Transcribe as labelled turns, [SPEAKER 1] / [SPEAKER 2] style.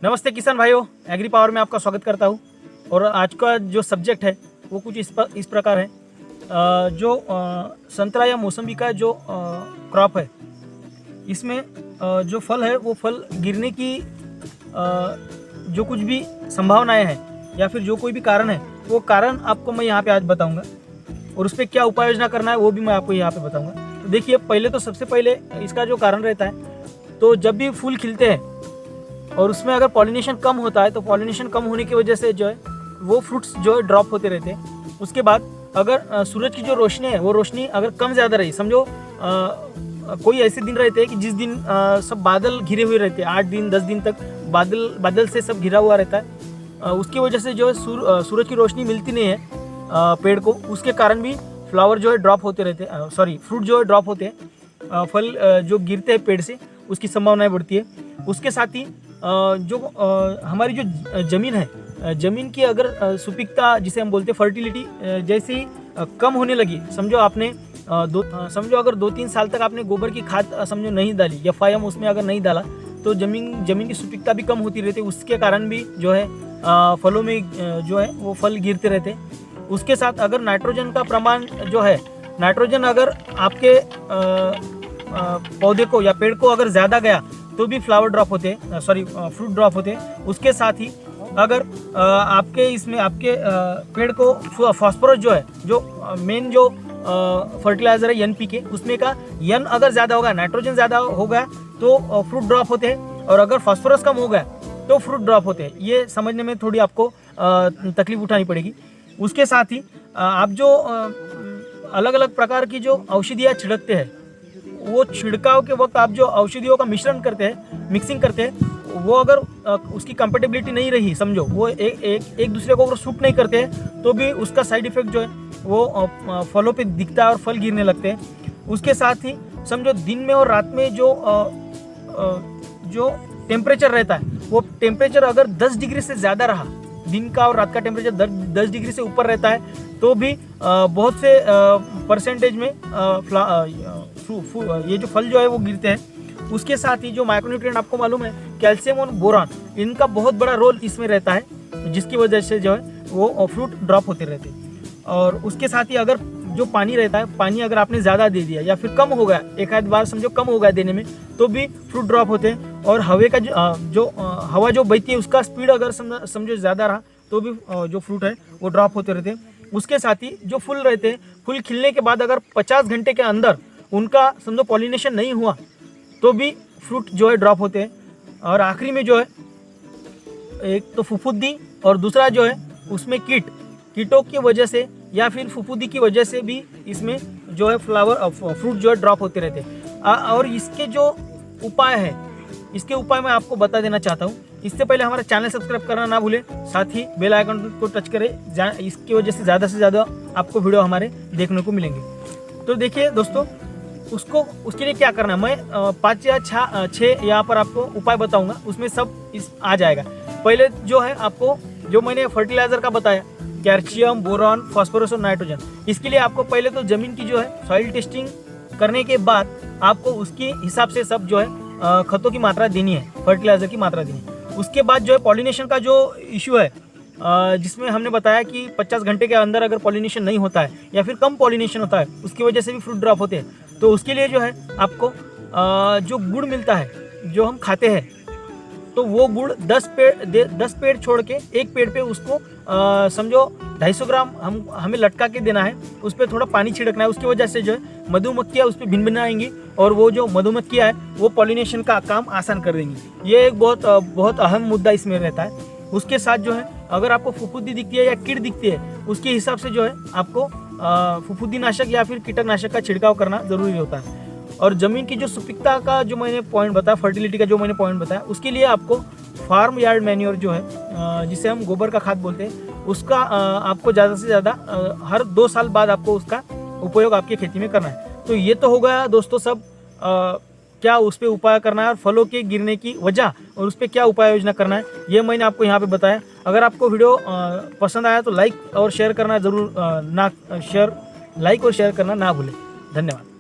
[SPEAKER 1] नमस्ते किसान भाइयों, एग्री पावर में आपका स्वागत करता हूं। और आज का जो सब्जेक्ट है वो कुछ इस प्रकार है। जो संतरा या मौसम्बी का जो क्रॉप है, इसमें जो फल है वो फल गिरने की जो कुछ भी संभावनाएं हैं या फिर जो कोई भी कारण है, वो कारण आपको मैं यहाँ पे आज बताऊंगा और उस पर क्या उपाय योजना करना है वो भी मैं आपको यहाँ पे बताऊंगा। तो देखिए, पहले तो सबसे पहले इसका जो कारण रहता है, तो जब भी फूल खिलते हैं और उसमें अगर पॉलिनेशन कम होता है तो पॉलिनेशन कम होने की वजह से जो है वो फ्रूट्स जो है ड्रॉप होते रहते हैं। उसके बाद अगर सूरज की जो रोशनी है वो रोशनी अगर कम ज़्यादा रही, समझो कोई ऐसे दिन रहते हैं कि जिस दिन सब बादल घिरे हुए रहते हैं, 8 दिन 10 दिन तक बादल से सब घिरा हुआ रहता है। उसकी वजह से जो है सूरज की रोशनी मिलती नहीं है पेड़ को, उसके कारण भी फ्लावर जो है ड्रॉप होते रहते हैं, फ्रूट जो है ड्रॉप होते हैं, फल जो गिरते हैं पेड़ से उसकी संभावनाएं बढ़ती है। उसके साथ ही जो हमारी जो ज़मीन है, ज़मीन की अगर सुपिकता जिसे हम बोलते हैं फर्टिलिटी, जैसे ही कम होने लगी, समझो आपने अगर 2-3 साल तक आपने गोबर की खाद समझो नहीं डाली या FIM उसमें अगर नहीं डाला, तो ज़मीन की सुपिकता भी कम होती रहती है। उसके कारण भी जो है फलों में जो है वो फल गिरते रहते हैं। उसके साथ अगर नाइट्रोजन का प्रमाण जो है, नाइट्रोजन अगर आपके पौधे को या पेड़ को अगर ज़्यादा गया तो भी फ्लावर ड्रॉप होते हैं, फ्रूट ड्रॉप होते हैं। उसके साथ ही अगर आपके इसमें आपके पेड़ को फास्फोरस जो है, जो मेन जो फर्टिलाइजर है NPK, उसमें का N अगर ज़्यादा होगा, नाइट्रोजन ज़्यादा होगा तो फ्रूट ड्रॉप होते हैं, और अगर फास्फोरस कम हो गया तो फ्रूट ड्रॉप होते हैं। ये समझने में थोड़ी आपको तकलीफ उठानी पड़ेगी। उसके साथ ही आप जो अलग अलग प्रकार की जो औषधियाँ छिड़कते हैं, वो छिड़काव के वक्त आप जो औषधियों का मिश्रण करते हैं, मिक्सिंग करते हैं, वो अगर उसकी कंपेटेबिलिटी नहीं रही, समझो वो एक दूसरे को अगर सूट नहीं करते हैं, तो भी उसका साइड इफेक्ट जो है वो फलों पे दिखता है और फल गिरने लगते हैं। उसके साथ ही समझो दिन में और रात में जो टेम्परेचर रहता है, वो टेम्परेचर अगर 10 डिग्री से ज़्यादा रहा, दिन का और रात का टेम्परेचर 10 डिग्री से ऊपर रहता है, तो भी बहुत से परसेंटेज में ये जो फल जो है वो गिरते हैं। उसके साथ ही जो माइक्रोन्यूट्रिएंट आपको मालूम है, कैल्शियम और बोरान, इनका बहुत बड़ा रोल इसमें रहता है, जिसकी वजह से जो है वो फ्रूट ड्रॉप होते रहते हैं। और उसके साथ ही अगर जो पानी रहता है, पानी अगर आपने ज़्यादा दे दिया या फिर कम हो गया, एक आध बार समझो कम हो गया देने में, तो भी फ्रूट ड्रॉप होते हैं। और हवा का हवा जो बहती है उसका स्पीड अगर समझो ज़्यादा रहा, तो भी जो फ्रूट है वो ड्रॉप होते रहते हैं। उसके साथ ही जो फूल रहते हैं, फूल खिलने के बाद अगर 50 घंटे के अंदर उनका समझो पॉलिनेशन नहीं हुआ, तो भी फ्रूट जो है ड्रॉप होते हैं। और आखिरी में जो है, एक तो फफूंदी और दूसरा जो है उसमें कीटों की वजह से या फिर फफूंदी की वजह से भी इसमें जो है फ्रूट जो है ड्रॉप होते रहते हैं। और इसके जो उपाय है, इसके उपाय मैं आपको बता देना चाहता हूँ। इससे पहले हमारा चैनल सब्सक्राइब करना ना भूलें, साथ ही बेल आइकन को टच करें, इसकी वजह से ज़्यादा से ज़्यादा आपको वीडियो हमारे देखने को मिलेंगे। तो देखिए दोस्तों, उसके लिए क्या करना है, मैं 5 या 6 यहाँ पर आपको उपाय बताऊंगा, उसमें सब आ जाएगा। पहले जो है आपको, जो मैंने फर्टिलाइजर का बताया, कैल्शियम, बोरॉन, फास्फोरस और नाइट्रोजन, इसके लिए आपको पहले तो ज़मीन की जो है सॉइल टेस्टिंग करने के बाद आपको उसके हिसाब से सब जो है खतों की मात्रा देनी है, फर्टिलाइजर की मात्रा देनी है। उसके बाद जो है पॉलिनेशन का जो इशू है, जिसमें हमने बताया कि 50 घंटे के अंदर अगर पॉलिनेशन नहीं होता है या फिर कम पॉलिनेशन होता है, उसकी वजह से भी फ्रूट ड्रॉप होते हैं। तो उसके लिए जो है आपको जो गुड़ मिलता है, जो हम खाते हैं, तो वो गुड़ 10 पेड़ छोड़ के एक पेड़ पे उसको समझो 250 ग्राम हमें लटका के देना है। उस पर थोड़ा पानी छिड़कना है। उसकी वजह से जो है मधुमक्खियाँ उस पर भिनभिनाएंगी और वो जो मधुमक्खियाँ है वो पॉलिनेशन का काम आसान कर देंगी। ये एक बहुत अहम मुद्दा इसमें रहता है। उसके साथ जो है अगर आपको फफूंदी दिखती है या कीट दिखती है, उसके हिसाब से जो है आपको फफूंदी नाशक या फिर कीटनाशक का छिड़काव करना ज़रूरी होता है। और ज़मीन की जो सुपिकता का जो मैंने पॉइंट बताया, फर्टिलिटी का जो मैंने पॉइंट बताया, उसके लिए आपको फार्म यार्ड मैन्योर जो है, जिसे हम गोबर का खाद बोलते हैं, उसका आपको ज़्यादा से ज़्यादा हर 2 साल बाद आपको उसका उपयोग आपकी खेती में करना है। तो ये तो हो गया दोस्तों सब क्या उस पर उपाय करना है और फलों के गिरने की वजह और उस पर क्या उपाय योजना करना है, ये मैंने आपको यहाँ पे बताया। अगर आपको वीडियो पसंद आया तो लाइक और शेयर करना ज़रूर लाइक और शेयर करना ना भूलें। धन्यवाद।